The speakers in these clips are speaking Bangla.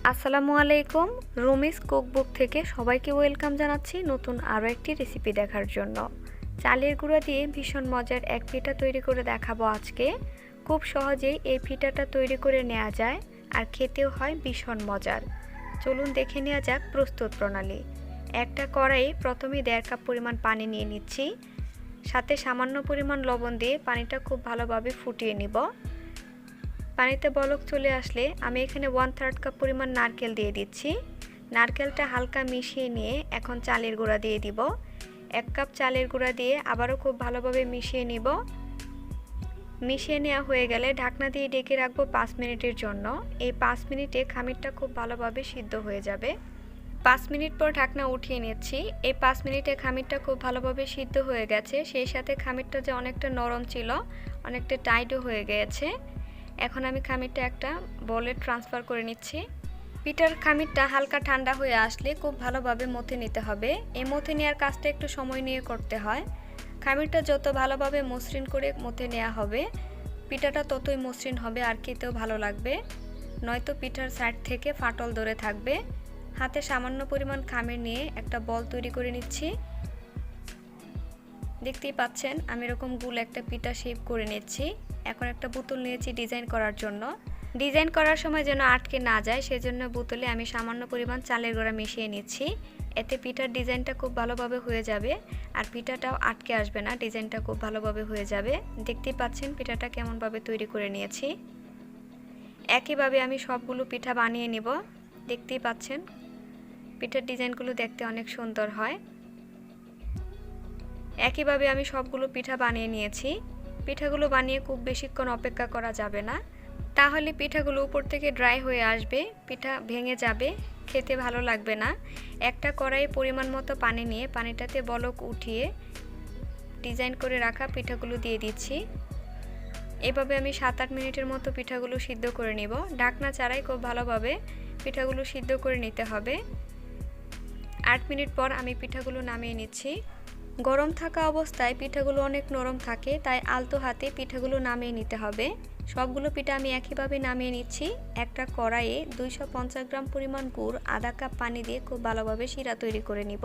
আসসালামু আলাইকুম। রুমিস কুকবুক থেকে সবাইকে ওয়েলকাম জানাচ্ছি নতুন আরও একটি রেসিপি দেখার জন্য। চালের গুঁড়া দিয়ে ভীষণ মজার এক পিঠা তৈরি করে দেখাবো আজকে। খুব সহজেই এই পিঠাটা তৈরি করে নেওয়া যায় আর খেতেও হয় ভীষণ মজার। চলুন দেখে নেওয়া যাক প্রস্তুত প্রণালী। একটা কড়াইয়ে প্রথমে 1.5 কাপ পরিমাণ পানি নিয়ে নিচ্ছি, সাথে সামান্য পরিমাণ লবণ দিয়ে পানিটা খুব ভালোভাবে ফুটিয়ে নিব। পানিতে বলক চলে আসলে আমি এখানে 1/3 কাপ পরিমাণ নারকেল দিয়ে দিচ্ছি। নারকেলটা হালকা মিশিয়ে নিয়ে এখন চালের গুঁড়া দিয়ে দিব। 1 কাপ চালের গুঁড়া দিয়ে আবারও খুব ভালোভাবে মিশিয়ে নিব। মিশিয়ে নেওয়া হয়ে গেলে ঢাকনা দিয়ে ঢেকে রাখবো 5 মিনিটের জন্য। এই 5 মিনিটে খামিরটা খুব ভালোভাবে সিদ্ধ হয়ে যাবে। 5 মিনিট পর ঢাকনা উঠিয়ে নিচ্ছি। এই 5 মিনিটে খামিরটা খুব ভালোভাবে সিদ্ধ হয়ে গেছে, সেই সাথে খামিরটা যে অনেকটা নরম ছিল অনেকটা টাইটও হয়ে গেছে। এখন আমি খামিরটা একটা বলে ট্রান্সফার করে নিচ্ছি। পিঠার খামিরটা হালকা ঠান্ডা হয়ে আসলে খুব ভালোভাবে মথে নিতে হবে। এই মথে নেওয়ার কাজটা একটু সময় নিয়ে করতে হয়। খামিরটা যত ভালোভাবে মসৃণ করে মথে নেওয়া হবে পিঠাটা ততই মসৃণ হবে আর খেতেও ভালো লাগবে, নয়তো পিঠার সাইড থেকে ফাটল ধরে থাকবে। হাতে সামান্য পরিমাণ খামির নিয়ে একটা বল তৈরি করে নিচ্ছি। দেখতেই পাচ্ছেন আমি এরকম গোল একটা পিঠা শেপ করে নিচ্ছি। এখন একটা বোতল নিয়েছি ডিজাইন করার জন্য। ডিজাইন করার সময় যেন আটকে না যায় সেজন্য বোতলে আমি সামান্য পরিমাণ চালের গুঁড়া মিশিয়ে নিচ্ছি। এতে পিঠার ডিজাইনটা খুব ভালোভাবে হয়ে যাবে আর পিঠাটাও আটকে আসবে না, ডিজাইনটা খুব ভালোভাবে হয়ে যাবে। দেখতেই পাচ্ছেন পিঠাটা কেমনভাবে তৈরি করে নিয়েছি। একইভাবে আমি সবগুলো পিঠা বানিয়ে নেব। দেখতেই পাচ্ছেন পিঠার ডিজাইনগুলো দেখতে অনেক সুন্দর হয়। একইভাবে আমি সবগুলো পিঠা বানিয়ে নিয়েছি। পিঠাগুলো বানিয়ে খুব বেশিক্ষণ অপেক্ষা করা যাবে না, তাহলে পিঠাগুলো উপর থেকে ড্রাই হয়ে আসবে, পিঠা ভেঙে যাবে, খেতে ভালো লাগবে না। একটা কড়াইয়ে পরিমাণ মতো পানি নিয়ে পানিটাতে বলক উঠিয়ে ডিজাইন করে রাখা পিঠাগুলো দিয়ে দিচ্ছি। এভাবে আমি 7-8 মিনিটের মতো পিঠাগুলো সিদ্ধ করে নিব। ঢাকনা ছাড়াই খুব ভালোভাবে পিঠাগুলো সিদ্ধ করে নিতে হবে। 8 মিনিট পর আমি পিঠাগুলো নামিয়ে নিচ্ছি। গরম থাকা অবস্থায় পিঠাগুলো অনেক নরম থাকে, তাই আলতো হাতে পিঠাগুলো নামিয়ে নিতে হবে। সবগুলো পিঠা আমি একইভাবে নামিয়ে নিচ্ছি। একটা কড়াইয়ে 250 গ্রাম পরিমাণ গুড় 1/2 কাপ পানি দিয়ে খুব ভালোভাবে শিরা তৈরি করে নিব।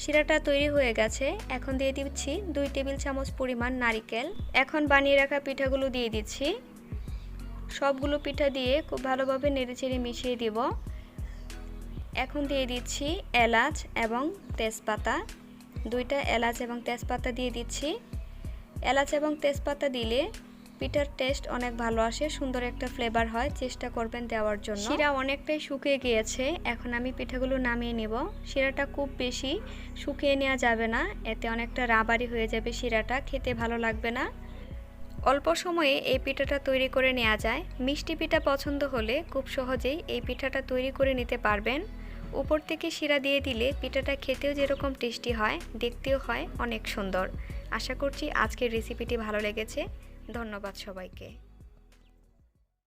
শিরাটা তৈরি হয়ে গেছে। এখন দিয়ে দিচ্ছি 2 টেবিল চামচ পরিমাণ নারকেল। এখন বানিয়ে রাখা পিঠাগুলো দিয়ে দিচ্ছি। সবগুলো পিঠা দিয়ে খুব ভালোভাবে নেড়েচেড়ে মিশিয়ে দিব। এখন দিয়ে দিচ্ছি এলাচ এবং তেজপাতা। 2টা এলাচ এবং তেজপাতা দিয়ে দিচ্ছি। এলাচ এবং তেজপাতা দিলে পিঠার টেস্ট অনেক ভালো আসে, সুন্দর একটা ফ্লেভার হয়, চেষ্টা করবেন দেওয়ার জন্য। শিরা অনেকটাই শুকিয়ে গিয়েছে, এখন আমি পিঠাগুলো নামিয়ে নেব। শিরাটা খুব বেশি শুকিয়ে নেওয়া যাবে না, এতে অনেকটা রাবারি হয়ে যাবে, শিরাটা খেতে ভালো লাগবে না। অল্প সময়ে এই পিঠাটা তৈরি করে নেওয়া যায়। মিষ্টি পিঠা পছন্দ হলে খুব সহজেই এই পিঠাটা তৈরি করে নিতে পারবেন। উপর থেকে শিরা দিয়ে দিলে পিঠাটা খেতেও যেরকম টেস্টি হয়, দেখতেও হয় অনেক সুন্দর। আশা করছি আজকের রেসিপিটি ভালো লেগেছে। ধন্যবাদ সবাইকে।